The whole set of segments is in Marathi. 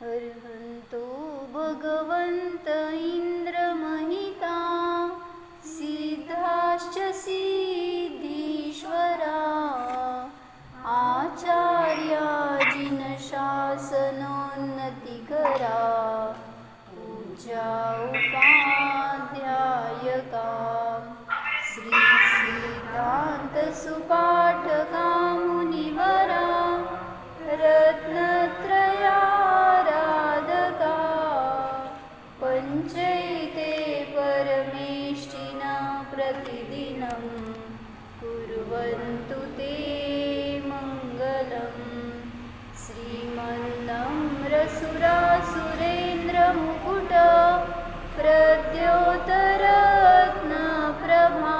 अर्हन्तो भगवन्त इन्द्रमहिता सिद्धाश्च सिद्धीश्वरा आचार्या जिनशासनोन्नतिकरा पूज्या उपाध्यायका श्रीसिद्धान्तसुपाठका मुनिवरा रत्नत्रयाराधका पञ्चैते परमेष्टिना प्रतिदिनं कुर्वन्तु ते मङ्गलम् श्रीमन्नम्रसुरासुरेन्द्रमुकुट प्रद्योतरत्नप्रभा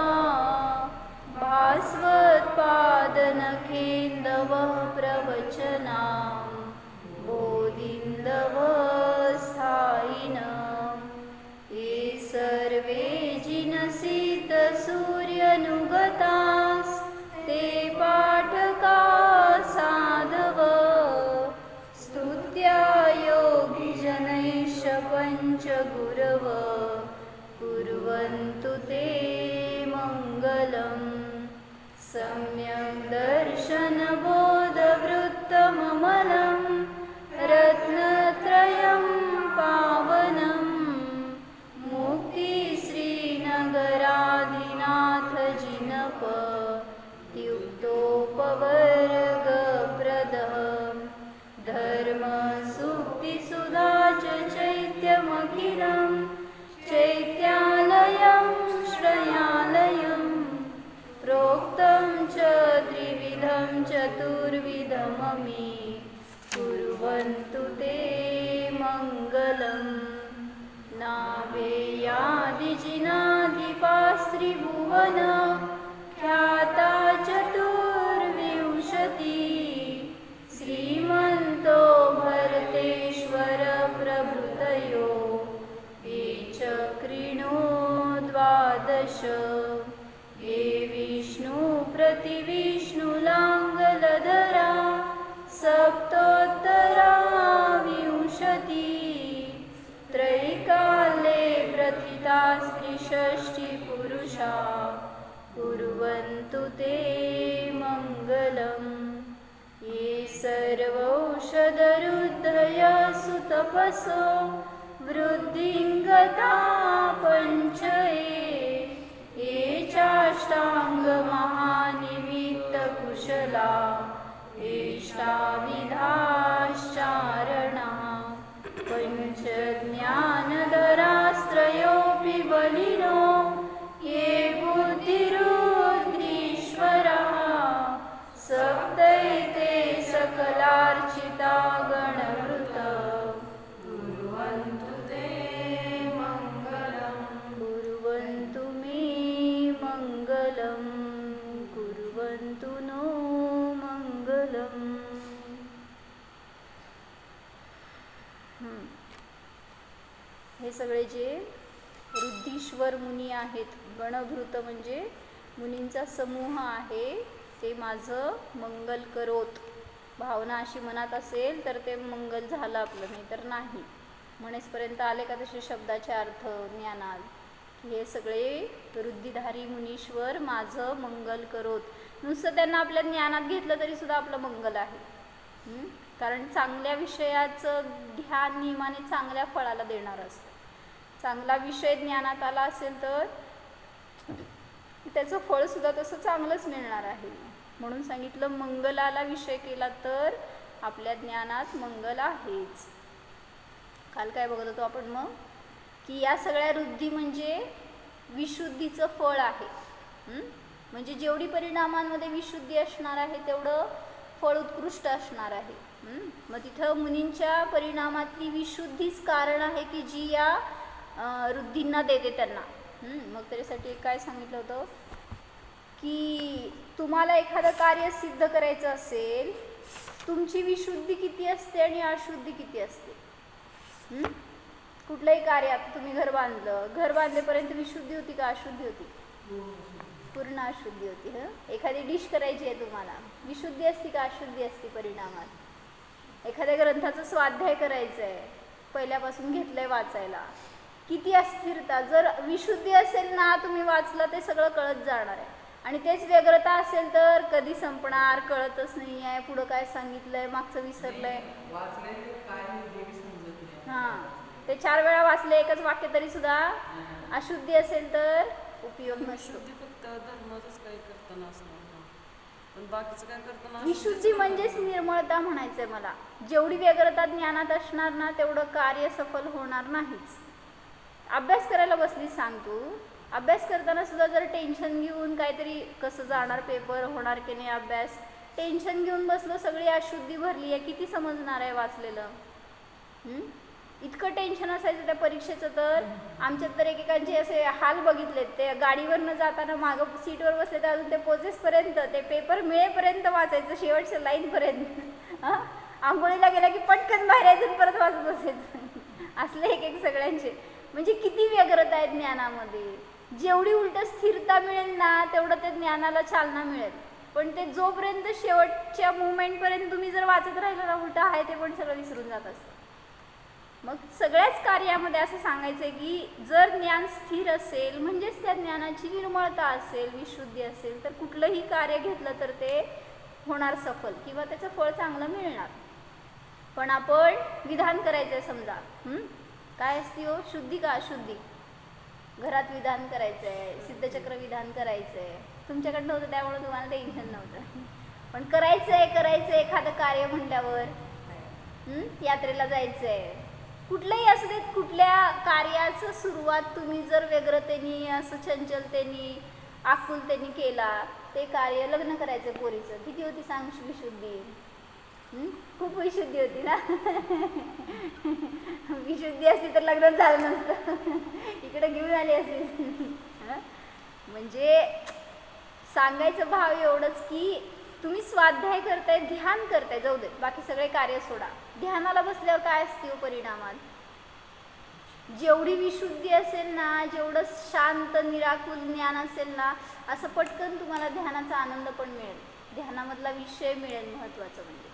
भास्वत्पादनखेन्दवः प्रवचनां बोधिन्दवस्थायिनः ये सर्वे जिनसिद्धसूर्यनुगतास्ते पाठका साधव स्तुत्या योगिजनैश्च पञ्चगुरव कुर्वन्तु ते मङ्गलम् सम्यक् दर्शनबोधवृत्तममलं रत्नत्रयं पावनं मुक्तिश्रीनगराधिनाथजिनप युक्तोपवर्गप्रदः धर्मसुक्तिसुधा च चैत्यमखिलं चैत्यालयं श्रयालयं प्रोक्तं च त्रिविधं चतुर्विधमपि कुर्वन्तु ते मङ्गलम् नाभेयादिजिनाधिपास्त्रिभुवन ख्याता चतुर्विंशति श्रीमन्तो भरतेश्वर प्रभृतयो ये चक्रिणो द्वादश ये विष्णुप्रतिविष्णुलाङ्गलधरा सप्तोत्तरा विंशति त्रैकाले प्रथितास्त्रिषष्टिपुरुषा कुर्वन्तु ते मङ्गलम् ये सर्वौषधरुद्धया सुतपसो वृद्धिं गता ये चाष्टाङ्गमहानिमित्तकुशला इष्टाविधाश्चारणा पञ्चज्ञानधरास्त्रयोऽपि बलिनो ये बुद्धिरुद्रीश्वरः सप्तैते सकलार्चिता गणवृत कुर्वन्तु ते मङ्गलम् कुर्वन्तु मे मङ्गलम् कुर्वन्तु नो मङ्गलम्। हे सगळे जे रुद्धीश्वर मुनी आहेत, गणभृत म्हणजे मुनींचा समूह आहे, ते माझं मंगल करोत. भावना अशी मनात असेल तर ते मंगल झालं आपलं, नाही तर नाही. म्हणेसपर्यंत आले का तसे शब्दाचे अर्थ ज्ञानात. हे सगळे रुद्धिधारी मुनीश्वर माझं मंगल करोत. नुसतं त्यांना आपल्या ज्ञानात घेतलं तरी सुद्धा आपलं मंगल आहे. कारण चांगल्या विषयाचं ध्यान नियमाने चांगल्या फळाला देणार असतं. चांगला विषय ज्ञानात आला असेल तर त्याचं फळसुद्धा तसं चांगलंच मिळणार आहे. म्हणून सांगितलं मंगलाला विषय केला तर आपल्या ज्ञानात मंगल आहेच. काल काय बघत होतो आपण मग, की या सगळ्या रुद्धी म्हणजे विशुद्धीचं फळ आहे. म्हणजे जेवढी परिणामांमध्ये विशुद्धी असणार आहे तेवढं फळ उत्कृष्ट असणार आहे. मग तिथं मुनींच्या परिणामातली विशुद्धीच कारण आहे की जी या रुद्धींना देते त्यांना. मग त्याच्यासाठी काय सांगितलं होतं की तुम्हाला एखादं कार्य सिद्ध करायचं असेल, तुमची विशुद्धी किती असते आणि अशुद्धी किती असते. कुठलंही कार्य, आता तुम्ही घर बांधलं, घर बांधलेपर्यंत विशुद्धी होती का अशुद्धी होती? पूर्ण अशुद्धी होती. एखादी डिश करायची आहे तुम्हाला, विशुद्धी असती का अशुद्धी असती परिणामात? एखाद्या ग्रंथाचं स्वाध्याय करायचं आहे, पहिल्यापासून घेतलंय वाचायला, किती अस्थिरता. जर विशुद्धी असेल ना, तुम्ही वाचलं ते सगळं कळत जाणार आहे. आणि तेच व्यग्रता असेल तर कधी संपणार कळतच नाही आहे, पुढं काय सांगितलंय मागचं विसरलंय. हां, ते 4 वेळा वाचले एकच वाक्य तरी सुद्धा अशुद्धी असेल तर उपयोग नसतो. विशुद्धी म्हणजेच निर्मळता म्हणायचंय मला. जेवढी व्यग्रता ज्ञानात असणार ना, तेवढं कार्य सफल होणार नाहीच. अभ्यास करायला बसली, सांग तू, अभ्यास करताना सुद्धा जर टेन्शन घेऊन काहीतरी कसं जाणार पेपर, होणार की नाही अभ्यास, टेन्शन घेऊन बसलो, सगळी अशुद्धी भरली आहे, किती समजणार आहे वाचलेलं? इतकं टेन्शन असायचं त्या परीक्षेचं. तर आमच्यात तर एकेकांचे असे हाल बघितलेत, ते गाडीवरनं जाताना मागं सीटवर बसले तर अजून ते पोचेसपर्यंत, ते पेपर मिळेपर्यंत वाचायचं, शेवटच्या लाईनपर्यंत. आंघोळीला गेला की पटकन बाहेर यायचं, परत वाचत बसायचं. असले एक सगळ्यांचे. म्हणजे किती व्यग्रता आहे ज्ञानामध्ये. जेवढी उलट स्थिरता मिळेल ना, तेवढं ते ज्ञानाला चालना मिळेल. पण ते जोपर्यंत शेवटच्या मुवमेंटपर्यंत तुम्ही जर वाचत राहिलं ना, उलट आहे ते पण सगळं विसरून जात असतं. मग सगळ्याच कार्यामध्ये असं सांगायचं आहे की जर ज्ञान स्थिर असेल, म्हणजेच त्या ज्ञानाची निर्मळता असेल, विशुद्धी असेल, तर कुठलंही कार्य घेतलं तर ते होणार सफल किंवा त्याचं फळ चांगलं मिळणार. पण आपण विधान करायचं आहे समजा, काय असते हो, शुद्धी का अशुद्धी? घरात विधान करायचं आहे, सिद्धचक्र विधान करायचं आहे. तुमच्याकडनं होतं त्यामुळे तुम्हाला टेन्शन नव्हतं. पण करायचं आहे एखादं कार्य म्हणल्यावर, यात्रेला जायचं आहे, कुठलंही असू देत, कुठल्या कार्याचं सुरुवात तुम्ही जर व्यग्रतेने, असं चंचलतेने, आकुलतेने केला, ते कार्य, लग्न करायचं पोरीचं, किती होती सांग विशुद्धी? खूप विशुद्धी होती ना. विशुद्धी असती तर लग्न झालं नसतं, इकडे घेऊन आली असती. म्हणजे सांगायचं भाव एवढंच की तुम्ही स्वाध्याय करताय, ध्यान करताय, जाऊ दे बाकी सगळे कार्य सोडा, ध्यानाला बसल्यावर काय असते हो परिणामात? जेवढी विशुद्धी असेल ना, जेवढं शांत निराकुल ज्ञान असेल ना, असं पटकन तुम्हाला ध्यानाचा आनंद पण मिळेल, ध्यानामधला विषय मिळेल. महत्त्वाचं म्हणजे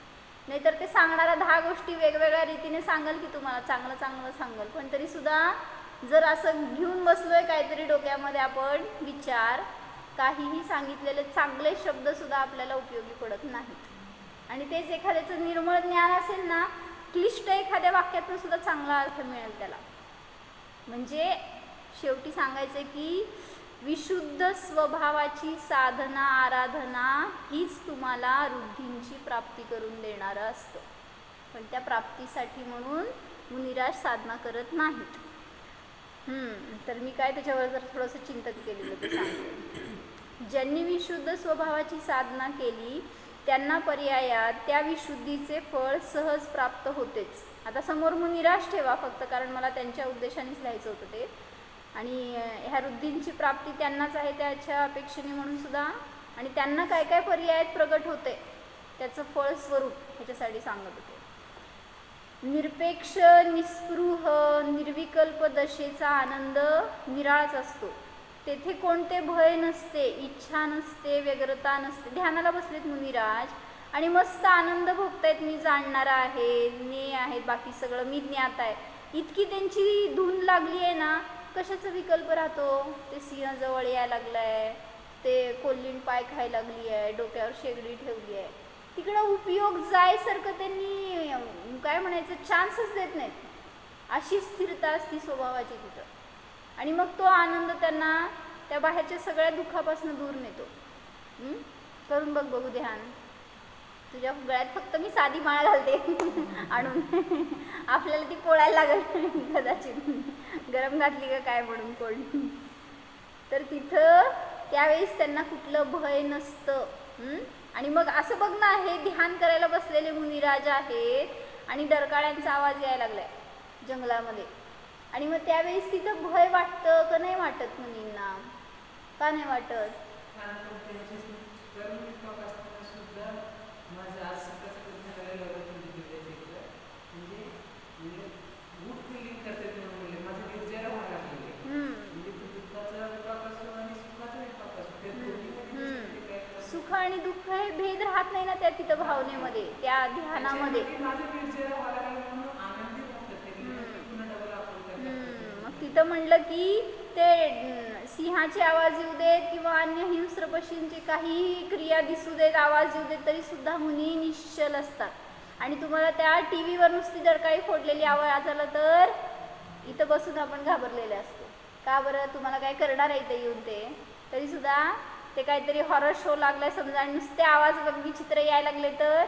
नाहीतर ते सांगणारा 10 गोष्टी वेगवेगळ्या रीतीने सांगाल की तुम्हाला चांगलं चांगलं सांगाल, पण तरीसुद्धा जर असं घेऊन बसलोय काहीतरी डोक्यामध्ये आपण विचार, काहीही सांगितलेले चांगले शब्दसुद्धा आपल्याला उपयोगी पडत नाहीत. आणि तेच एखाद्याचं निर्मळ ज्ञान असेल ना, क्लिष्ट एखाद्या वाक्यातून सुद्धा चांगला अर्थ मिळेल त्याला. म्हणजे शेवटी सांगायचं की विशुद्ध स्वभावाची साधना, आराधना हीच तुम्हाला रुद्धींची प्राप्ती करून देणारं असतं. पण त्या प्राप्तीसाठी म्हणून मुनिराज साधना करत नाहीत. तर मी काय त्याच्यावर जर थोडंसं चिंतन केलेलं ते सांगते. ज्यांनी विशुद्ध स्वभावाची साधना केली त्यांना पर्यायात त्या विशुद्धीचे फळ सहज प्राप्त होतेच. आता समोर मुनिराज ठेवा फक्त, कारण मला त्यांच्या उद्देशानेच लिहायचं होतं ते. आणि ह्या रुद्धींची प्राप्ती त्यांनाच आहे त्याच्या अपेक्षेने म्हणून सुद्धा, आणि त्यांना काय काय पर्यायात प्रगट होते त्याचं फळ स्वरूप ह्याच्यासाठी सांगत होते. निरपेक्ष, निस्पृह, निर्विकल्प दशेचा आनंद निराळच असतो. तेथे कोणते भय नसते, इच्छा नसते, व्यग्रता नसते. ध्यानाला बसलेत मुनिराज आणि मस्त आनंद भोगतायत. मी जाणणारा आहे, ज्ञेय आहे, बाकी सगळं मी ज्ञात आहे, इतकी त्यांची धून लागली आहे ना. कशाचा विकल्प राहतो? ते सिंह जवळ यायला लागलाय, ते कोल्हीण पाय खायला लागली आहे, डोक्यावर शेगडी ठेवली आहे, तिकडं उपयोग जायसारखं त्यांनी काय म्हणायचं चान्सच देत नाहीत. अशी स्थिरता असती स्वभावाची तिथं. आणि मग तो आनंद त्यांना त्या बाहेरच्या सगळ्या दुःखापासून दूर नेतो. करून बघ बघू ध्यान. तुझ्या गळ्यात फक्त मी साधी माळ घालते आणून, आपल्याला ती पोळायला लागल कदाचित, गरम घातली का काय म्हणून कोण. तर तिथं त्यावेळेस त्यांना कुठलं भय नसतं. आणि मग असं बघ ना, हे ध्यान करायला बसलेले मुनिराज आहेत आणि डरकाळ्यांचा आवाज यायला लागलाय जंगलामध्ये, आणि मग त्यावेळेस तिथं भय वाटतं का नाही वाटत मुनींना? का नाही वाटत? आणि दुःख हे भेद राहत नाही ना त्या तिथं भावनेमध्ये, त्या ध्यानामध्ये. मग तिथं म्हणलं की ते सिंहाचे आवाज येऊ देत किंवा अन्य हिंस्र पशूंचे काही क्रिया दिसू देत, आवाज येऊ देत, तरी सुद्धा मुनी निश्चल असतात. आणि तुम्हाला त्या टी व्हीवर नुसती जर काही फोडलेली आवाज आला तर इथं बसून आपण घाबरलेले असतो. का बरं? तुम्हाला काय करणार आहे इथं येऊन ते, तरी सुद्धा ते काहीतरी हॉरर शो लागलाय समजा आणि नुसते आवाज विचित्र यायला लागले तर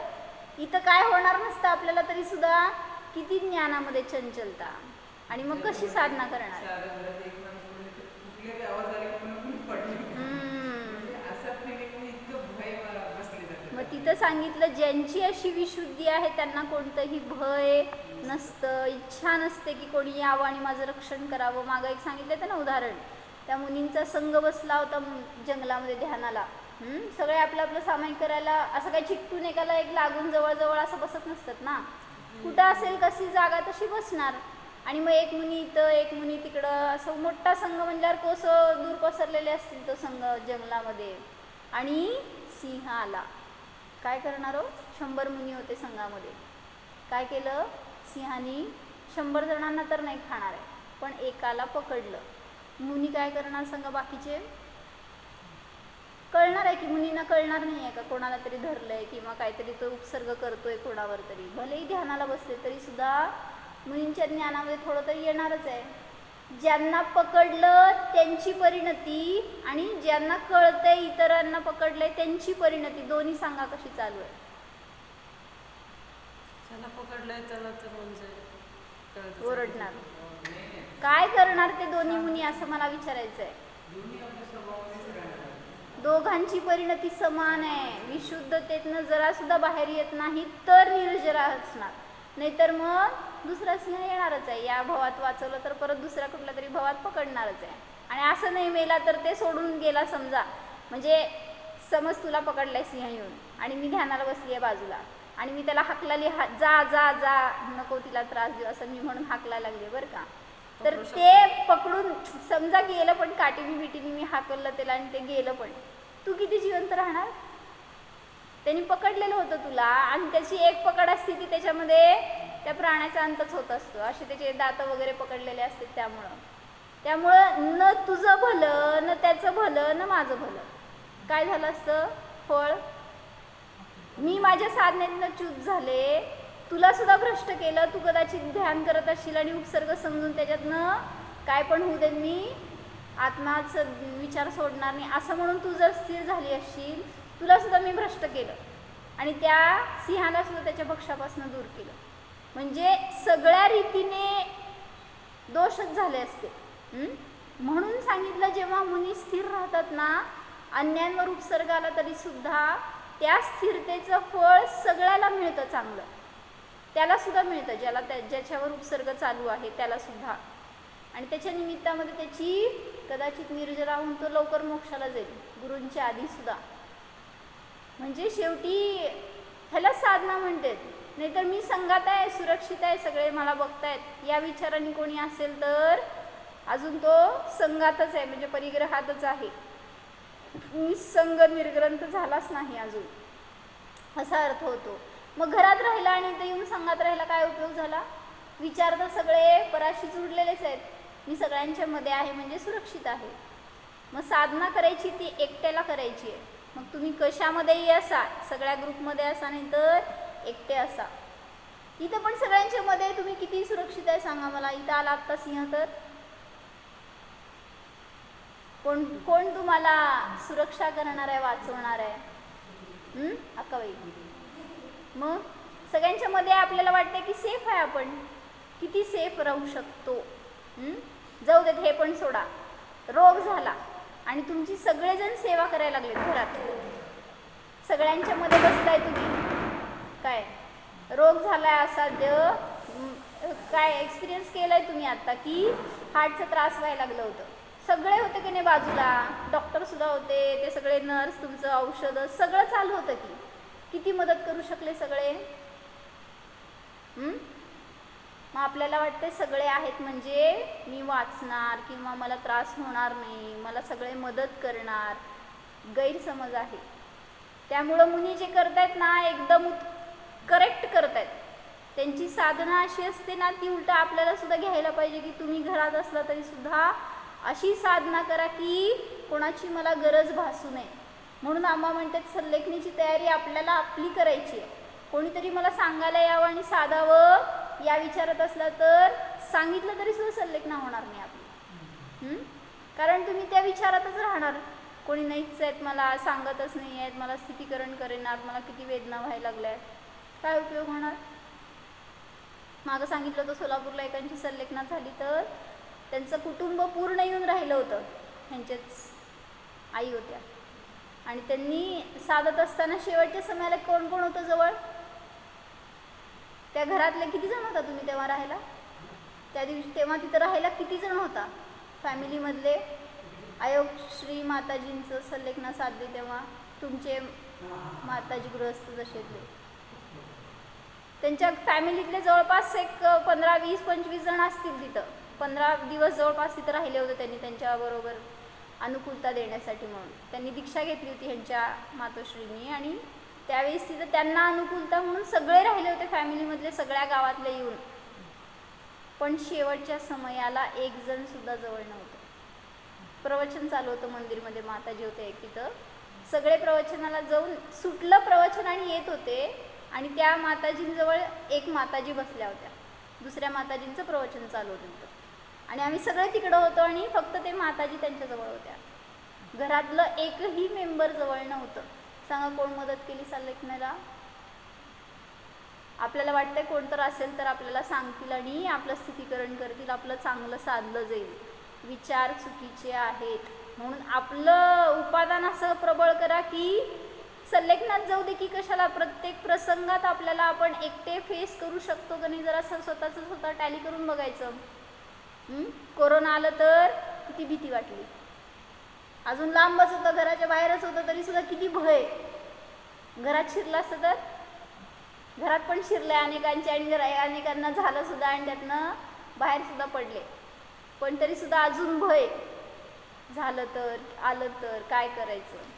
इथं काय होणार नसतं आपल्याला, तरी सुद्धा किती ज्ञानामध्ये चंचलता. आणि मग कशी साधना करणार? मग तिथं सांगितलं ज्यांची अशी विशुद्धी आहे त्यांना कोणतंही भय नसतं, इच्छा नसते की कोणी यावं आणि माझं रक्षण करावं. मागं एक सांगितलं होतं ना उदाहरण, त्या मुनींचा संघ बसला होता जंगलामध्ये ध्यानाला. सगळे आपलं आपलं सामायिक करायला, असं काही चिकटून एकाला एक लागून जवळ असं बसत नसतात ना. कुठं असेल कशी जागा तशी बसणार. आणि मग एक मुनी इथं एक मुनी तिकडं, असं मोठा संघ म्हणल्यावर कसं दूर पसरलेले असतील तो संघ जंगलामध्ये. आणि सिंह आला. काय करणार हो? 100 मुनी होते संघामध्ये. काय केलं सिंहानी? 100 जणांना तर नाही खाणार आहे, पण एकाला पकडलं. मुनी काय करणार सांगा? बाकीचे कळणार आहे की मुनींना कळणार नाही आहे का कोणाला तरी धरलंय किंवा काहीतरी तो उपसर्ग करतोय कोणावर तरी. भलेही ध्यानाला बसले तरी सुद्धा मुनींच्या ज्ञानामध्ये थोडं तरी येणारच आहे. ज्यांना पकडलं त्यांची परिणती आणि ज्यांना कळतंय इतरांना पकडलंय त्यांची परिणती, दोन्ही सांगा कशी चालू आहे? पकडलंय त्याला तर म्हणजे ओरडणार. काय करणार ते दोन्ही मुनी असं मला विचारायचं आहे. दोघांची परिणती समान आहे. विशुद्धतेतनं जरा सुद्धा बाहेर येत नाही तर निर्जरा असणार, नाहीतर मग दुसरा सिंह येणारच आहे. या भवात वाचवलं तर परत दुसऱ्या कुठल्या तरी भवात पकडणारच आहे. आणि असं नाही मेला तर ते सोडून गेला समजा, म्हणजे समज तुला पकडलाय सिंह येऊन आणि मी ध्यानाला बसली आहे बाजूला आणि मी त्याला हाकलाली, जा जा जा, नको तिला त्रास देऊ असं मी म्हणून हाकलायला लागले बरं का, तर ते पकडून समजा गेलं, पण काठीनी बिटीनी मी हाकललं त्याला आणि ते गेलं, पण तू किती जिवंत राहणार? त्यांनी पकडलेलं होतं तुला आणि त्याची एक पकड असते ती त्याच्यामध्ये त्या प्राण्याचा अंतच होत असतो. असे त्याचे दात वगैरे पकडलेले असतात. त्यामुळं न तुझं भलं न त्याचं भलं न माझं भलं. काय झालं असतं फळ? मी माझ्या साधनेतनं च्यूत झाले, तुला सुद्धा भ्रष्ट केलं. तू कदाचित ध्यान करत असशील आणि उपसर्ग समजून त्याच्यातनं काय पण होऊ दे मी आत्माचं विचार सोडणार नाही असं म्हणून तू जर स्थिर झाली असशील, तुला सुद्धा मी भ्रष्ट केलं आणि त्या सिंहाला सुद्धा त्याच्या भक्षापासून दूर केलं. म्हणजे सगळ्या रीतीने दोषच झाले असते. म्हणून सांगितलं जेव्हा मुनी स्थिर राहतात ना, अन्यांवर उपसर्ग आला तरी सुद्धा त्या स्थिरतेचं फळ सगळ्याला मिळतं, चांगलं त्याला सुद्धा मिळतं, ज्याच्यावर उपसर्ग चालू आहे त्याला सुद्धा. आणि त्याच्या निमित्तामध्ये त्याची कदाचित निर्जरा होऊन तो लवकर मोक्षाला जाईल गुरूंच्या आधी सुद्धा. म्हणजे शेवटी ह्याला साधना म्हणतात. नाहीतर मी संघात आहे, सुरक्षित आहे, सगळे मला बघतायत या विचाराने कोणी असेल तर अजून तो संघातच आहे, म्हणजे परिग्रहातच आहे, निसंग निर्ग्रंथ झालाच नाही अजून, असा अर्थ होतो. मग घरात राहिला आणि इथे येऊन संघात राहिला काय उपयोग झाला? विचार तर सगळे पराशी जुडलेलेच आहेत, मी सगळ्यांच्या मध्ये आहे म्हणजे सुरक्षित आहे. मग साधना करायची ती एकट्याला करायची आहे. मग तुम्ही कशामध्येही असा, सगळ्या ग्रुपमध्ये असा नाही तर एकटे असा. इथं पण सगळ्यांच्या मध्ये तुम्ही किती सुरक्षित आहे सांगा मला. इथं आला आत्ता सिंह तर कोण तुम्हाला सुरक्षा करणार आहे, वाचवणार आहे? अक्काबाई. मग सगळ्यांच्या मध्ये आपल्याला वाटते की सेफ आहे, आपण किती सेफ राहू शकतो. जाऊ देत, हे पण सोडा. रोग झाला आणि तुमची सगळेजण सेवा करायला लागलेत घरात, सगळ्यांच्या मध्ये बसलाय तुम्ही, काय रोग झालाय असाध्य, काय एक्सपिरियन्स केलाय तुम्ही आता की हार्टचा त्रास व्हायला लागलं होतं, सगळे होते की नाही बाजूला, डॉक्टर सुद्धा होते, ते सगळे नर्स, तुमचं औषध सगळं चालू होतं की किती मदत करू शकले सगळे. मग आपल्याला वाटते सगळे आहेत म्हणजे मी वाचणार किंवा मला त्रास होणार नाही, मला सगळे मदत करणार. गैरसमज आहे. त्यामुळं मुनी जे करतायत ना एकदम करेक्ट करतायत. त्यांची साधना अशी असते ना, ती उलट आपल्याला सुद्धा घ्यायला पाहिजे की तुम्ही घरात असला तरी सुद्धा अशी साधना करा की कोणाची मला गरज भासू नये. म्हणून आम्हा म्हणतात सल्लेखनीची तयारी आपल्याला आपली करायची आहे. कोणीतरी मला सांगायला यावं आणि साधावं या विचारात असला तर सांगितलं तरी सुद्धा सल्लेखना होणार नाही आपली. कारण तुम्ही त्या विचारातच राहणार. कोणी नाहीच आहेत, मला सांगतच नाही आहेत, मला स्थितीकरण करेनार, मला किती वेदना व्हायला लागल्या आहेत, काय उपयोग होणार. मागं सांगितलं होतं सोलापूरला एकांची सल्लेखना झाली तर त्यांचं कुटुंब पूर्ण येऊन राहिलं होतं. ह्यांचेच आई होत्या आणि त्यांनी साधत असताना शेवटच्या समयाला कोण कोण होतं जवळ. त्या घरातले किती जण होता तुम्ही तेव्हा राहायला, त्या दिवशी तेव्हा तिथं राहायला किती जण होता फॅमिलीमधले. आयोग श्री माताजींचं सल्लेखना साधली तेव्हा तुमचे माताजी गृहस्थ जसेतले त्यांच्या फॅमिलीतले जवळपास एक 15, 20, 25 जण असतील तिथं. 15 दिवस जवळपास तिथं राहिले होते त्यांनी त्यांच्याबरोबर अनुकूलता देण्यासाठी. म्हणून त्यांनी दीक्षा घेतली होती ह्यांच्या मातोश्रींनी आणि त्यावेळेस तिथं त्यांना अनुकूलता म्हणून सगळे राहिले होते फॅमिलीमधले, सगळ्या गावातले येऊन. पण शेवटच्या समयाला एक जण सुद्धा जवळ नव्हतं. प्रवचन चालू होतं मंदिरमध्ये, माताजी होते एक तिथं. सगळे प्रवचनाला जाऊन सुटलं प्रवचन आणि येत होते आणि त्या माताजींजवळ एक माताजी बसल्या होत्या. दुसऱ्या माताजींचं प्रवचन चालू होतं तिथं आणि आम्ही सगळे तिकडं होतो आणि फक्त ते माताजी त्यांच्याजवळ होत्या. घरातलं एकही मेंबर जवळ नव्हतं. सांगा कोण मदत केली सल्लेखनाला. आपल्याला वाटतंय कोण तर असेल तर आपल्याला सांगतील आणि आपलं स्थितीकरण करतील, आपलं चांगलं साधलं जाईल. विचार चुकीचे आहेत. म्हणून आपलं उपादान असं प्रबळ करा की सल्लेखनात जाऊ दे की कशाला, प्रत्येक प्रसंगात आपल्याला आपण एकटे फेस करू शकतो का नाही जरा स्वतःचं स्वतः टॅली करून बघायचं. कोरोना आलं तर किती भीती वाटली. अजून लांबच होतं, घराच्या बाहेरच होतं तरी सुद्धा किती भय. घरात शिरलं असतं तर घरात पण शिरलंय अनेकांचे आणि अनेकांना झालं सुद्धा आणि त्यातनं बाहेर सुद्धा पडले. पण तरी सुद्धा अजून भय. झालं तर, आलं तर काय करायचं.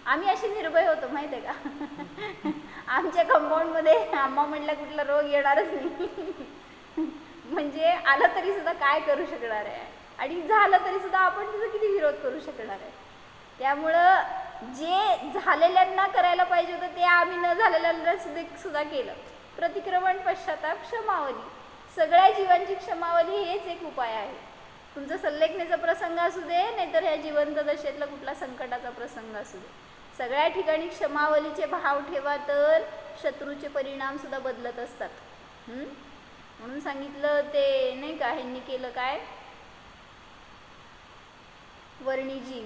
आम्ही असे निर्भय होतो माहिती आहे का. आमच्या कंपाऊंडमध्ये आम्हा म्हटलं कुठला रोग येणारच नाही. म्हणजे आलं तरी सुद्धा काय करू शकणार आहे आणि झालं तरी सुद्धा आपण तिचा किती विरोध करू शकणार आहे. त्यामुळं जे झालेल्यांना करायला पाहिजे होतं ते आम्ही न झालेल्यांना सुद्धा केलं. प्रतिक्रमण, पश्चाताप, क्षमावली, सगळ्या जीवांची क्षमावली हेच एक उपाय आहे. तुमचं सल्लेखनेचा प्रसंग असू दे नाहीतर ह्या जिवंत दशेतला कुठला संकटाचा प्रसंग असू दे, सगळ्या ठिकाणी क्षमावलीचे भाव ठेवा तर शत्रूचे परिणाम सुद्धा बदलत असतात. म्हणून सांगितलं ते नाही का, ह्यांनी केलं काय, वर्णीजी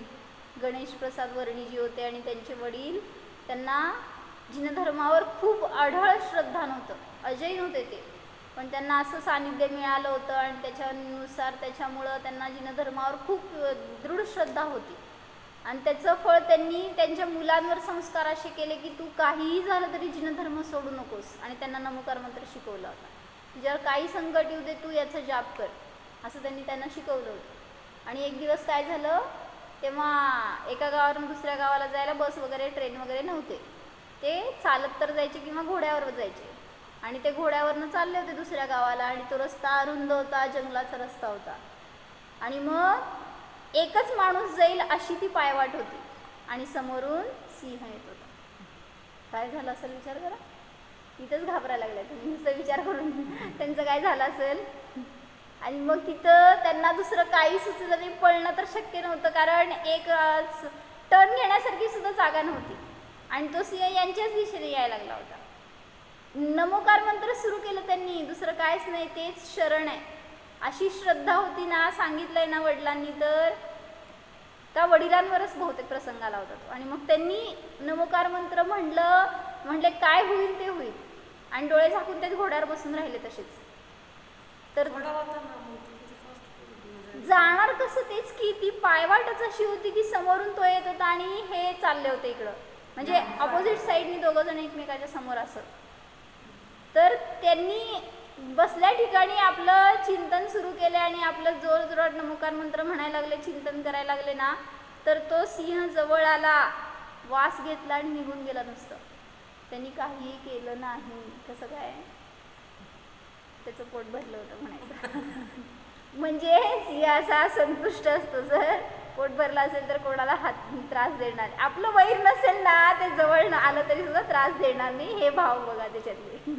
गणेश प्रसाद वर्णीजी होते आणि त्यांचे वडील, त्यांना जिनधर्मावर खूप आढळ श्रद्धा नव्हतं, अजय नव्हते ते, पण त्यांना असं सानिध्य मिळालं होतं आणि त्याच्यानुसार त्याच्यामुळं त्यांना जिनधर्मावर खूप दृढ श्रद्धा होती आणि त्याचं फळ त्यांनी त्यांच्या मुलांवर संस्कार असे केले की तू काहीही झालं तरी जिनधर्म सोडू नकोस आणि त्यांना नमोकार मंत्र शिकवला होता. जर काही संकट येऊ दे तू याचं जाप कर असं त्यांना शिकवलं होतं. आणि एक दिवस काय झालं, तेव्हा एका गावावरून दुसऱ्या गावाला जायला बस वगैरे ट्रेन वगैरे नव्हते, ते चालत तर जायचे किंवा घोड्यावर जायचे आणि ते घोड्यावरनं चालले होते दुसऱ्या गावाला आणि तो रस्ता अरुंद होता, जंगलाचा रस्ता होता आणि मग एकच माणूस जाईल अशी ती पायवाट होती आणि समोरून सिंह येत होता. काय झालं असेल विचार करा. इथंच घाबरायला लागलाय तुम्ही नुसतं विचार करून त्यांचं काय झालं असेल. आणि मग तिथं त्यांना दुसरं काही सुचलं नाही, पळणं तर शक्य नव्हतं कारण एक टर्न घेण्यासारखी सुद्धा जागा नव्हती आणि तो सिंह यांच्याच दिशेने यायला लागला होता. नमोकार मंत्र सुरू केलं त्यांनी, दुसरं कायच नाही, तेच शरण आहे अशी श्रद्धा होती ना. सांगितलंय ना वडिलांनी तर त्या वडिलांवरच बहुतेक प्रसंग आला होता तो. आणि मग त्यांनी नमोकार मंत्र म्हणले काय होईल ते होईल आणि डोळे झाकून ते घोड्यावर बसून राहिले तसेच. तर जाणार कसं, तेच की ती पायवाटच अशी होती की समोरून तो येत होता आणि हे चालले होते इकडं, म्हणजे ऑपोजिट साईडनी दोघं जण एकमेकाच्या समोर असं. तर त्यांनी बसल्या ठिकाणी आपलं चिंतन सुरू केले आणि आपलं जोर जोरात नमोकार मंत्र म्हणायला लागले, चिंतन करायला लागले ना. तर तो सिंह जवळ आला, वास घेतला आणि निघून गेला नुसतं. त्यांनी काहीही केलं नाही. कसं काय? त्याचं पोट भरलं होतं म्हणायचं. म्हणजे सिंह असा संतुष्ट असतो, जर पोट भरला असेल तर कोणाला त्रास देणार. आपलं वैर नसेल ना, ते जवळ आलं तरी सुद्धा त्रास देणार नाही. हे भाव बघा त्याच्यातले.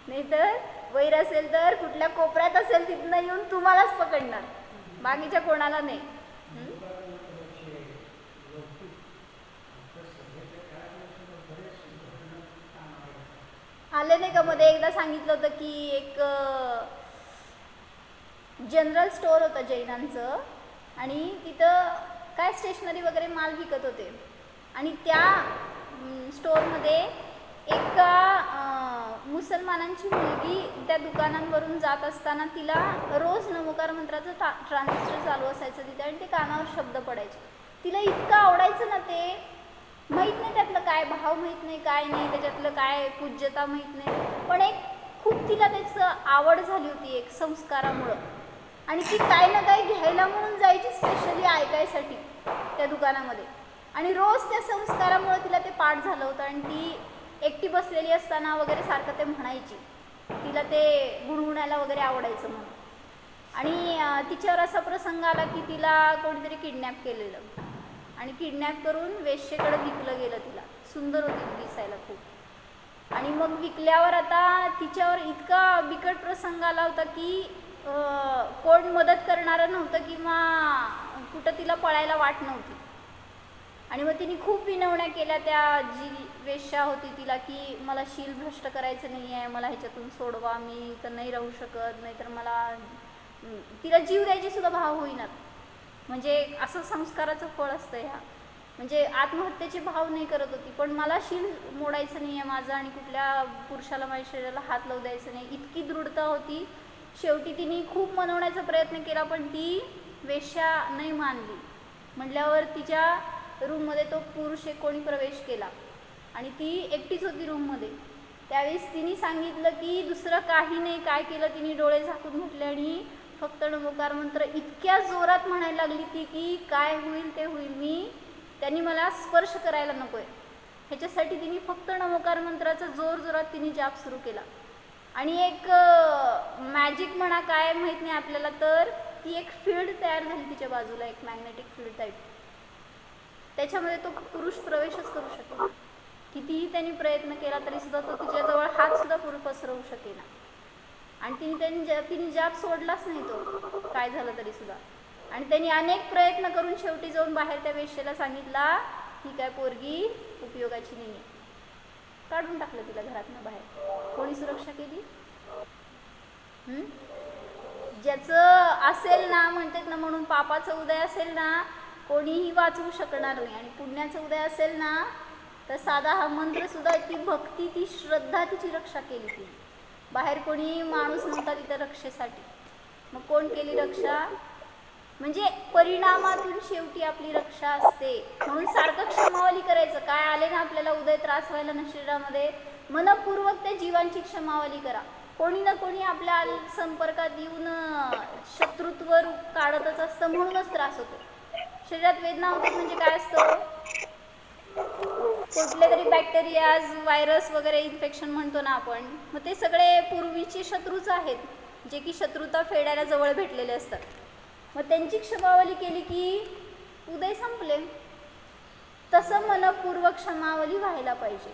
नाहीतर वैर असेल तर कुठल्या कोपऱ्यात असेल तिथनं येऊन तुम्हालाच पकडणार, बाकीच्या कोणाला नाही. आले नाही का? मध्ये एकदा सांगितलं होतं की एक जनरल स्टोअर होतं जैनांचं, आणि तिथं काय स्टेशनरी वगैरे माल विकत होते. आणि त्या स्टोअरमध्ये एका मुसलमानांची मुलगी त्या दुकानांवरून जात असताना तिला रोज नमोकार मंत्राचं ट्रान्झिस्टर चालू असायचं तिथे, आणि ते कानावर शब्द पडायचे. तिला इतकं आवडायचं ना ते. माहीत नाही त्यातलं काय भाव, माहीत नाही काय नाही, त्याच्यातलं काय पूज्यता माहीत नाही, पण एक खूप तिला त्याचं आवड झाली होती एक संस्कारामुळं. आणि ती काय ना काय घ्यायला म्हणून जायची स्पेशली ऐकायसाठी त्या दुकानामध्ये. आणि रोज त्या संस्कारामुळं तिला ते पाठ झालं होतं, आणि ती एकटी बसलेली असताना वगैरे सारखं ते म्हणायची. तिला ते गुणगुणायला वगैरे आवडायचं म्हणून. आणि तिच्यावर असा प्रसंग आला की तिला कोणीतरी किडनॅप केलेलं, आणि किडनॅप करून वेश्येकडे विकलं गेलं. तिला सुंदर होती ती दिसायला खूप. आणि मग विकल्यावर आता तिच्यावर इतका बिकट प्रसंग आला होता की कोण मदत करणारं नव्हतं किंवा कुठं तिला पळायला वाट नव्हती. आणि मग तिने खूप विनवण्या केल्या त्या जी वेश्या होती तिला, की मला शील भ्रष्ट करायचं नाही आहे, मला ह्याच्यातून सोडवा, मी तर नाही राहू शकत, नाहीतर मला तिला जीव द्यायचे सुद्धा भाव होईनात. म्हणजे असं संस्काराचं फळ असतं ह्या. म्हणजे आत्महत्येचे भाव नाही करत होती, पण मला शील मोडायचं नाही आहे माझं, आणि कुठल्या पुरुषाला माझ्या शरीराला हात लावू द्यायचं नाही, इतकी दृढता होती. शेवटी तिने खूप मनवण्याचा प्रयत्न केला, पण ती वेश्या नाही मानली. म्हटल्यावर तिच्या रूममध्ये तो पुरुष एक कोणी प्रवेश केला, आणि ती एकटीच होती रूममध्ये. त्यावेळेस तिने सांगितलं की दुसरं काही नाही. काय केलं तिने? डोळे झाकून घेतले आणि फक्त नमोकार मंत्र इतक्या जोरात म्हणायला लागली ती की काय होईल ते होईल, त्यांनी मला स्पर्श करायला नको आहे. ह्याच्यासाठी तिने फक्त नमोकार मंत्राचा जोरात तिने जाप सुरू केला. आणि एक मॅजिक म्हणा काय माहीत नाही आपल्याला, तर ती एक फील्ड तयार झाली तिच्या बाजूला, एक मॅग्नेटिक फील्ड टाईप. त्याच्यामध्ये तो पुरुष प्रवेशच करू शकेल. कितीही त्यांनी प्रयत्न केला तरी सुद्धा तो तिच्याजवळ हात सुद्धा पसरवू शकेना. आणि तिने जाप सोडलाच नाही तो, काय झालं तरी सुद्धा. आणि त्यांनी अनेक प्रयत्न करून शेवटी जाऊन बाहेर त्या वेश्येला सांगितला ही काय पोरगी उपयोगाची नाही आहे. काढून टाकलं तिला घरातनं बाहेर. कोणी सुरक्षा केली? ज्याचं असेल ना, म्हणतात ना, म्हणून पापाचं उदय असेल ना, कोणीही वाचवू शकणार नाही. आणि पुण्याचं उदय असेल ना, तर साधा हा मंत्र सुद्धा, ती भक्ती, ती श्रद्धा तिची रक्षा केली. ती बाहेर कोणी माणूस नव्हता तिथं रक्षेसाठी. मग कोण केली रक्षा? म्हणजे परिणामातून शेवटी आपली रक्षा असते. म्हणून सारखं क्षमावली करायचं. काय आले ना आपल्याला उदय, त्रास व्हायला ना शरीरामध्ये, मनपूर्वक त्या जीवांची क्षमावली करा. कोणी ना कोणी आपल्या संपर्कात येऊन शत्रुत्व रूप काढतच असतं, म्हणूनच त्रास होतो. शरीरात वेदना होतात म्हणजे काय असतं? कुठले तरी बॅक्टेरियाज, व्हायरस वगैरे इन्फेक्शन म्हणतो ना आपण, मग ते सगळे पूर्वीचे शत्रूच आहेत, जे की शत्रुता फेडायला जवळ भेटलेले असतात. मग त्यांची क्षमावली केली की उदय संपले. तसं मनपूर्वक क्षमावली व्हायला पाहिजे.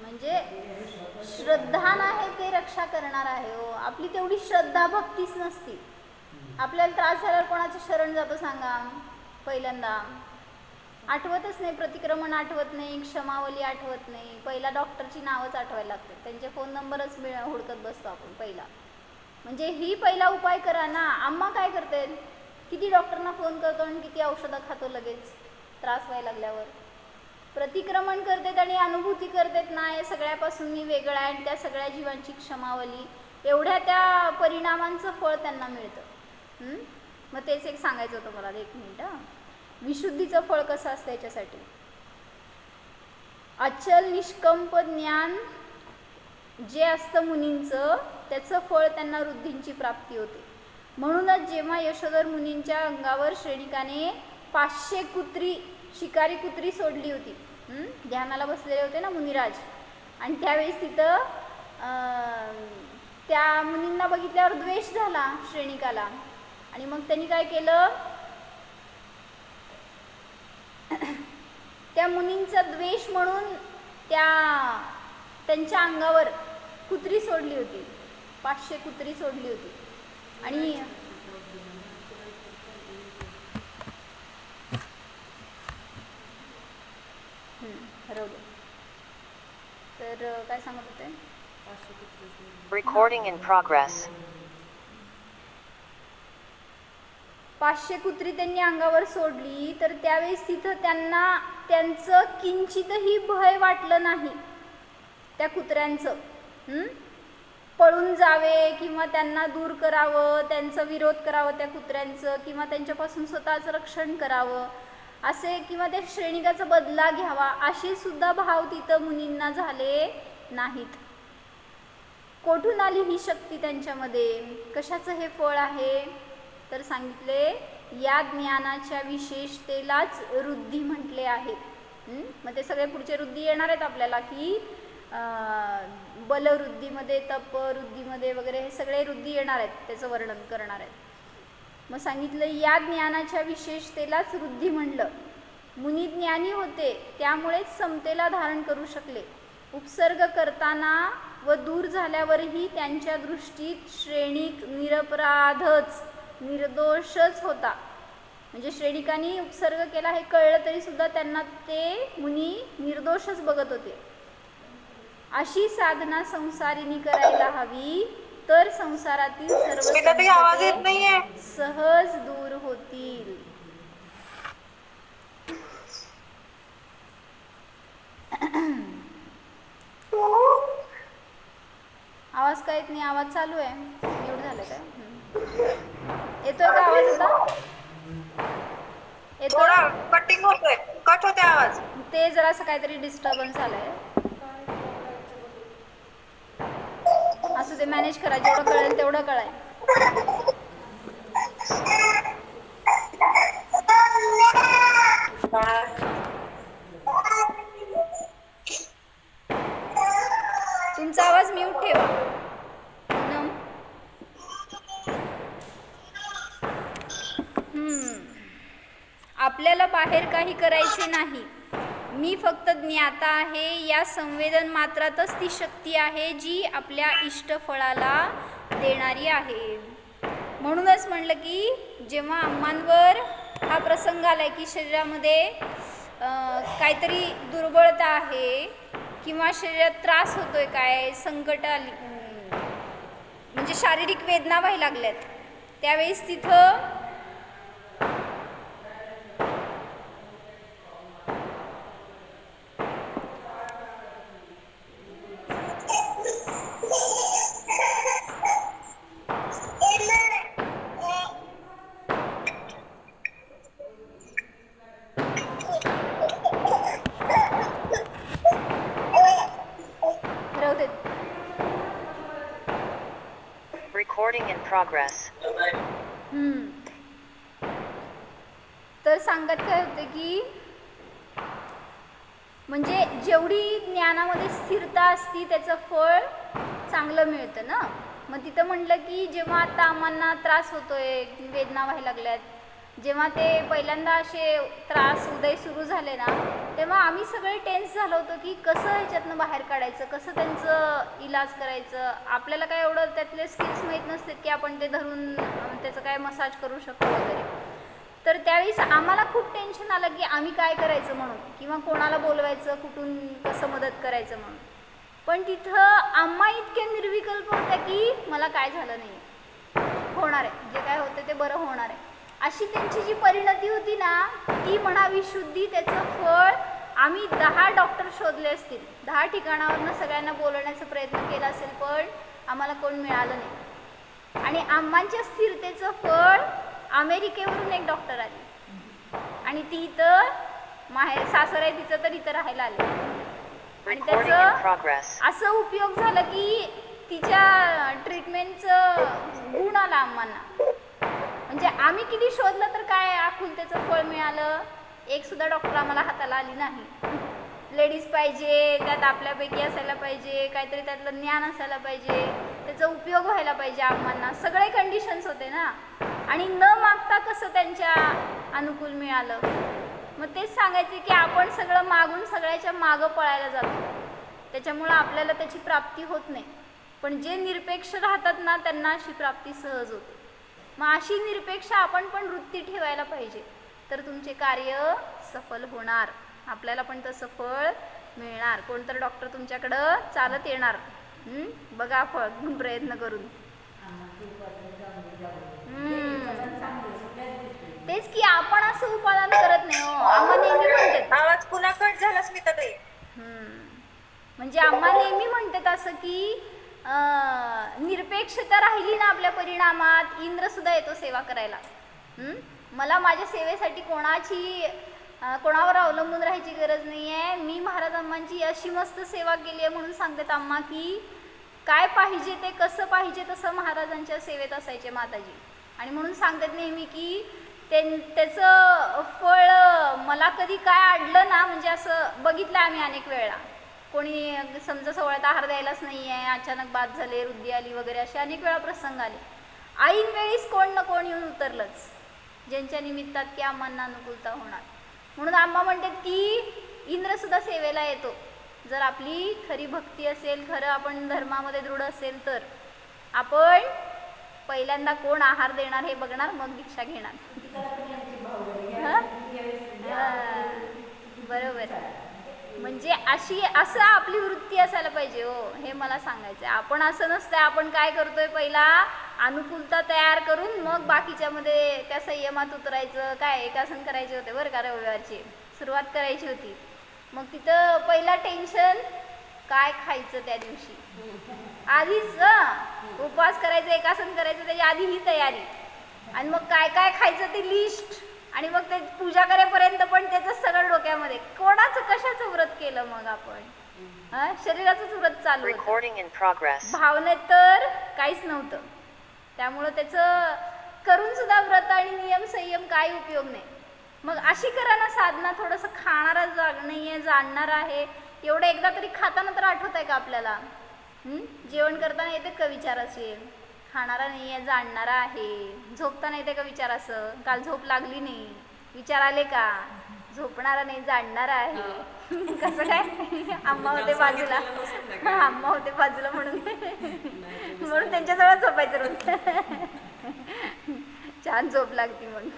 म्हणजे श्रद्धा नाही ते रक्षा करणार आहे. हो, आपली तेवढी श्रद्धा भक्तीच नसती. आपल्याला त्रास झाल्यावर कोणाची शरण जातो सांगा? पहिल्यांदा आठवतच नाही, प्रतिक्रमण आठवत नाही, क्षमावली आठवत नाही. पहिला डॉक्टरची नावच आठवायला लागतात, त्यांचे फोन नंबरच हुडकत बसतो आपण पहिला. म्हणजे ही पहिला उपाय करा ना. आम्हा काय करते, किती डॉक्टरना फोन करतो आणि किती औषधं खातो लगेच त्रास व्हायला लागल्यावर. प्रतिक्रमण करतात आणि अनुभूती करतात ना, या सगळ्यापासून मी वेगळा आहे आणि त्या सगळ्या जीवांची क्षमावली, एवढ्या त्या परिणामांचं फळ त्यांना मिळतं. मग तेच एक सांगायचं होतं मला. एक मिनिट. विशुद्धीचं फळ कसं असतं याच्यासाठी. अचल निष्कंप ज्ञान जे असतं मुनींचं, त्याचं फळ त्यांना वृद्धींची प्राप्ती होते. म्हणूनच जेव्हा यशोधर मुनींच्या अंगावर श्रेणिकाने 500 कुत्री, शिकारी कुत्री सोडली होती, ध्यानाला बसलेले होते ना मुनिराज, आणि त्यावेळेस तिथं त्या मुनींना बघितल्यावर द्वेष झाला श्रेणिकाला, आणि मग त्यांनी काय केलं, त्या मुनींचा द्वेष म्हणून त्यांच्या अंगावर कुत्री सोडली होती, 500 कुत्री सोडली होती. आणि हरवलं. तर काय सांगत होते. Recording in progress. 500 कुत्री त्यांनी अंगावर सोडली, तर त्यावेळेस तिथं त्यांचं किंचितही भय वाटलं नाही. त्या कुत्र्यांचं पळून जावे किंवा त्यांना दूर करावं, त्यांचा विरोध करावं त्या कुत्र्यांचं, किंवा त्यांच्यापासून स्वतःचं रक्षण करावं असे, किंवा त्या श्रेणिकाचा बदला घ्यावा असे सुद्धा भाव तिथं मुनींना झाले नाहीत. कोठून आली ही शक्ती त्यांच्यामध्ये, कशाचं हे फळ आहे, तर सांगितले या ज्ञानाच्या विशेषतेलाच वृद्धी म्हटले आहे. मग ते सगळे पुढचे वृद्धी येणार आहेत आपल्याला, की बलवृद्धीमध्ये, तपवृद्धीमध्ये वगैरे हे सगळे वृद्धी येणार आहेत, त्याचं वर्णन करणार आहेत. मग सांगितलं या ज्ञानाच्या विशेषतेलाच वृद्धी म्हणलं. मुनी ज्ञानी होते, त्यामुळेच समतेला धारण करू शकले. उपसर्ग करताना व दूर झाल्यावरही त्यांच्या दृष्टीत श्रेणिक निरपराधच, निर्दोषच होता. म्हणजे श्रेणिकांनी उपसर्ग केला हे कळलं तरी सुद्धा त्यांना ते मुनी निर्दोषच बघत होते. अशी साधना संसारिनी करायला हवी, तर संसारातील सर्व संकटे सहज दूर होतील. आवाज काय येत नाही, आवाज चालू आहे. एवढं झालं काय, येतोय का आवाज आता? थोडा कटिंग होतोय, कट होते आवाज. ते जरा असं काहीतरी डिस्टर्बन्स आलंय. असं ते मॅनेज करा, जेवढं कळेल तेवढं कळाय. तुमचा आवाज म्यूट ठेवा. आपल्याला बाहेर काही करायचे नाही. मी फक्त ज्ञाता आहे. या संवेदन मात्रातच ती शक्ती आहे जी आपल्या इष्टफळाला देणारी आहे. म्हणूनच म्हणलं की जेव्हा अम्मांवर हा प्रसंग आलाय की शरीरामध्ये काहीतरी दुर्बळता आहे किंवा शरीरात त्रास होतोय, काय संकट आली, म्हणजे शारीरिक वेदना व्हायला लागल्यात, त्यावेळेस तिथं Recording in progress. तर सांगत काय होते की म्हणजे जेवढी ज्ञानामध्ये स्थिरता असती त्याचं फळ चांगलं मिळतं ना. मग तिथं म्हटलं की जेव्हा आता आम्हाला त्रास होतोय, वेदना व्हायला लागल्यात, जेव्हा ते पहिल्यांदा असे त्रास उदय सुरू झाले ना, तेव्हा आम्ही सगळे टेन्स झालो होतो की कसं ह्याच्यातनं बाहेर काढायचं, कसं त्यांचं इलाज करायचं. आपल्याला काय एवढं त्यातले स्किल्स माहीत नसतात की आपण ते धरून त्याचं काय मसाज करू शकतो वगैरे. तर त्यावेळेस आम्हाला खूप टेन्शन आलं की आम्ही काय करायचं म्हणून, किंवा कोणाला बोलवायचं, कुठून कसं मदत करायचं म्हणून. पण तिथं आम्हा इतक्या निर्विकल्प होत्या की मला काय झालं नाही, होणार आहे, जे काय होतं ते बरं होणार आहे, अशी त्यांची जी परिणती होती ना, ती म्हणावी शुद्धी. त्याचं फळ आम्ही 10 डॉक्टर शोधले असतील, 10 ठिकाणावरनं सगळ्यांना बोलवण्याचा प्रयत्न केला असेल, पण आम्हाला कोण मिळालं नाही. आणि आम्हाच्या स्थिरतेचं फळ अमेरिकेवरून एक डॉक्टर आली, आणि ती इथं माहेर सासर आहे तिचं, तर इथं राहायला आले. आणि Recording in त्याचं progress. असं उपयोग झाला की तिच्या ट्रीटमेंटचं गुण आला आम्हाला. म्हणजे आम्ही किती शोधलं तर काय आकुलतेचं फळ मिळालं. एक सुद्धा डॉक्टर आम्हाला हाताला आली नाही. लेडीज पाहिजे, त्यात आपल्यापैकी असायला पाहिजे, काहीतरी त्यातलं ज्ञान असायला पाहिजे, त्याचा उपयोग व्हायला पाहिजे आम्हाला. सगळे कंडिशन्स होते ना, आणि न मागता कसं त्यांच्या अनुकूल मिळालं. मग तेच सांगायचे की आपण सगळं मागून सगळ्याच्या मागं पळायला जातो, त्याच्यामुळं आपल्याला त्याची प्राप्ती होत नाही. पण जे निरपेक्ष राहतात ना, त्यांना अशी प्राप्ती सहज होते. मग अशी निरपेक्ष आपण पण वृत्ती ठेवायला पाहिजे, तर तुमचे कार्य सफल होणार, आपल्याला पण तसं फळ मिळणार. कोणतर डॉक्टर तुमच्याकडं चालत येणार, बघा फळ प्रयत्न करून. तेच की आपण असं उपादान करत नाही हो. आम्हा नेहमी म्हणतात, आवाज पुन्हा कट झाला स्मिताताई. म्हणजे आम्हा नेहमी म्हणतात असं की निरपेक्षता राहिली ना आपल्या परिणामात, इंद्र सुद्धा येतो सेवा करायला. मला माझ्या सेवेसाठी कोणावर अवलंबून राहायची गरज नाही आहे. मी महाराज अम्मांची अशी मस्त सेवा केली आहे म्हणून सांगतात अम्मा की काय पाहिजे ते कसं पाहिजे तसं महाराजांच्या सेवेत असायचे माताजी. आणि म्हणून सांगतात नेहमी की त्याचं फळ मला कधी काय अडलं ना, म्हणजे असं बघितलं आम्ही अनेक वेळा. कोणी समजा सोहळ्यात आहार द्यायलाच नाही आहे, अचानक बाद झाले, वृद्धी आली वगैरे, असे अनेक वेळा प्रसंग आले. ऐन वेळीस कोण ना कोण येऊन उतरलंच, ज्यांच्या निमित्तात की आम्हाला अनुकूलता होणार. म्हणून आम्हा म्हणतात की इंद्रसुद्धा सेवेला येतो, जर आपली खरी भक्ती असेल, खरं आपण धर्मामध्ये दृढ असेल तर. आपण पहिल्यांदा कोण आहार देणार हे बघणार, मग दीक्षा घेणार. बरोबर. म्हणजे असं आपली वृत्ती असायला पाहिजे हो, हे मला सांगायचं. आपण असं नसतं, आपण काय करतोय, पहिला अनुकूलता तयार करून मग बाकीच्यामध्ये त्या संयमात उतरायचं. काय एकासन करायचे होते बरं का, रविवारची सुरुवात करायची होती. मग तिथं पहिला टेन्शन काय खायचं त्या दिवशी, आधीच उपवास करायचं, एकासन करायचं, त्याच्या आधी ही तयारी, आणि मग काय काय खायचं ते लिस्ट, आणि मग ते पूजा करेपर्यंत पण त्याचं सगळं डोक्यामध्ये. कोणाचं कशाचं व्रत केलं मग आपण, शरीराचंच व्रत चालू होतं, भावनेत तर काहीच नव्हतं. त्यामुळं त्याचं करून सुद्धा व्रत आणि नियम संयम काही उपयोग नाही. मग अशी करा ना साधना, थोडंसं खाणारा नाही आहे, जाणणारा आहे. एवढं एकदा तरी खाताना तर आठवत आहे का आपल्याला, जेवण करताना येते का विचार असे, खाणारा नाही आहे, जाणणारा आहे. झोपताना येते का विचार असं, काल झोप लागली नाही, विचार आले का, झोपणारा नाही, जाणणारा आहे. कसं काय, आम्हा होते बाजूला, आम्हा होते बाजूला म्हणून म्हणून त्यांच्याजवळ झोपायचं रोज. छान झोप लागती मग.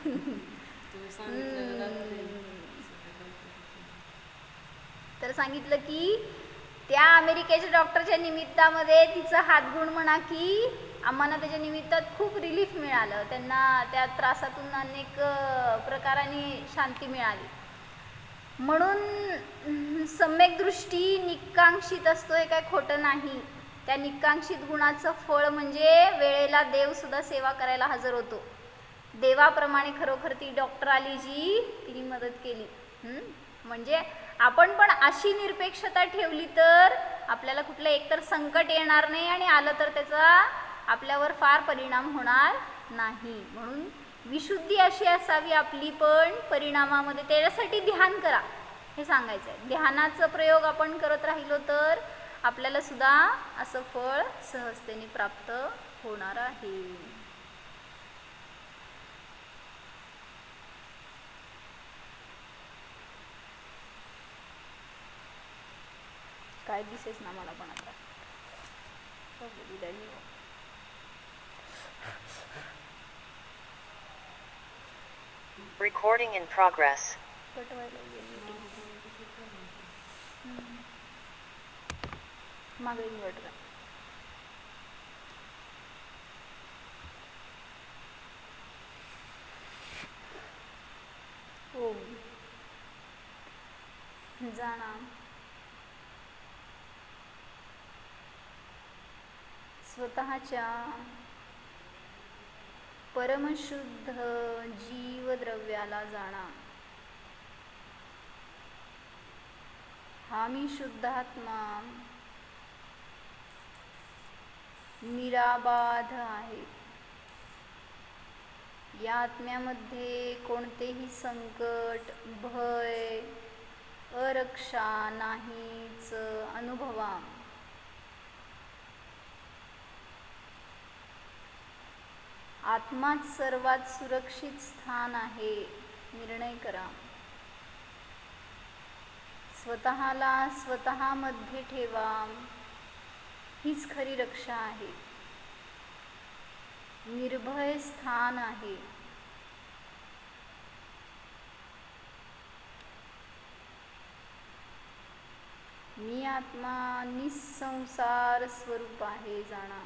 तर सांगितलं की त्या अमेरिकेच्या डॉक्टरच्या निमित्तामध्ये तिचं हातगुण म्हणा की आम्हाला त्याच्या निमित्तात खूप रिलीफ मिळालं. त्यांना त्या त्रासातून अनेक प्रकाराने शांती मिळाली. म्हणून सम्यक दृष्टी निकांक्षित असतो हे काय खोटं नाही. त्या निकांक्षित गुणाचं फळ म्हणजे वेळेला देवसुद्धा सेवा करायला हजर होतो. देवाप्रमाणे खरोखर ती डॉक्टर आली जी तिने मदत केली. म्हणजे आपण पण अशी निरपेक्षता ठेवली तर आपल्याला कुठलं एकतर संकट येणार नाही, आणि आलं तर त्याचा आपल्यावर फार परिणाम होणार नाही. म्हणून विशुद्धी अशी असावी आपली पण परिणामामध्ये. त्याच्यासाठी ध्यान करा हे सांगायचं आहे. ध्यानाचा प्रयोग आपण करत राहिलो तर आपल्याला सुद्धा असं फळ सहजतेने प्राप्त होणार आहे. काय दिसेच ना मला पण आता. Recording in progress. पटवायला गेली मागे इन्व्हर्टर ओम जाणा स्वतःच्या परमशुद्ध जीवद्रव्याला जाणा. हा मी शुद्धात्मा निराबाध आहे. या आत्म्यामध्ये कोणतेही संकट, भय, अरक्षा नाहीच अनुभवा. आत्माच सर्वात सुरक्षित स्थान आहे. निर्णय करा. स्वतःला स्वतःमध्ये ठेवा. हीच खरी रक्षा आहे. निर्भय स्थान आहे. मी आत्मा निसंसार स्वरूप आहे. जाणा.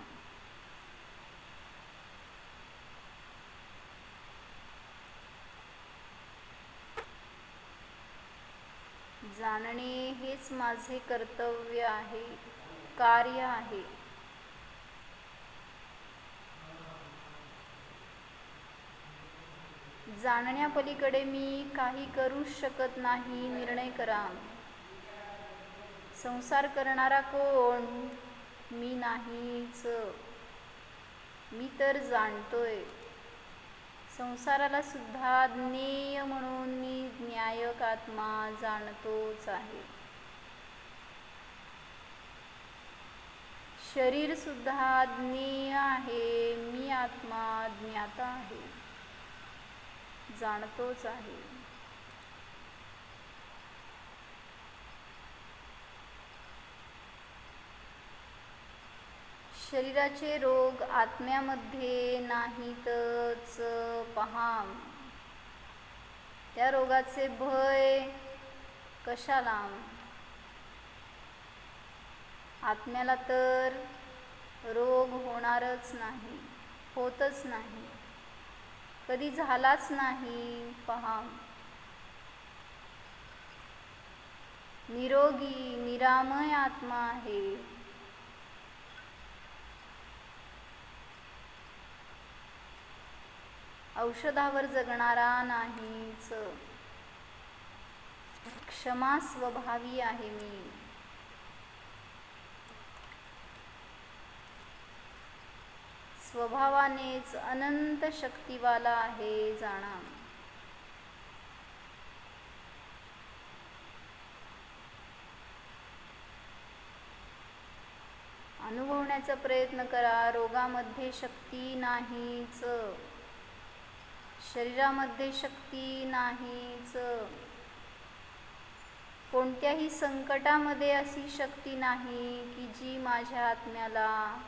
जाणणे हेच माझे कर्तव्य आहे, कार्य आहे. जाणण्यापलीकडे मी काही करू शकत नाही. निर्णय करा. संसार करणारा कोण? मी नाहीच. मी तर जाणतोय. संसाराला सुद्धा ज्ञेय म्हणून मी ज्ञायक आत्मा जाणतोच आहे. शरीर सुद्धा ज्ञेय आहे. मी आत्मा ज्ञाता आहे, जाणतोच आहे. शरीराचे रोग आत्म्यामध्ये नाहीतच पहा. त्या रोगाचे भय कशाला? आत्म्याला तर रोग होणारच नाही, होतच नाही, कधी झालाच नाही. पहा. निरोगी निरामय आत्मा आहे. औषधावर जगणारा नाहीच. क्षमा स्वभावी आहे मी. स्वभावानेच अनंत शक्तिवाला आहे. जाणा. अनुभवण्याचा प्रयत्न करा. रोगामध्ये शक्ती नाहीच. शरीरामध्ये शक्ती नाहीच. कोणत्याही संकटामध्ये अशी शक्ती नाही की जी माझ्या आत्म्याला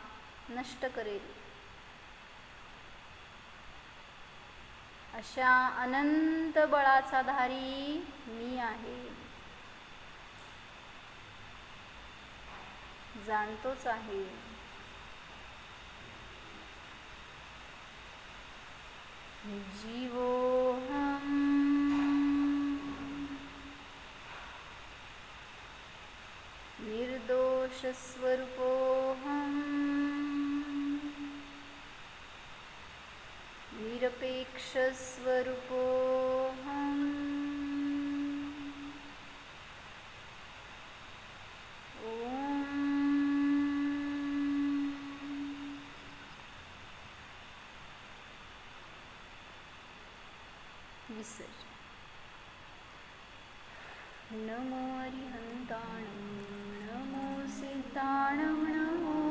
नष्ट करेल. अशा अनंत बळाचा धारी मी आहे. जाणतोच आहे. जीवोऽहम् निर्दोषस्वरूपोऽहम् निरपेक्षस्वरूपोऽहम् विसर्जन. नमो अरिहंताणं, नमो सिद्धाणं, नमो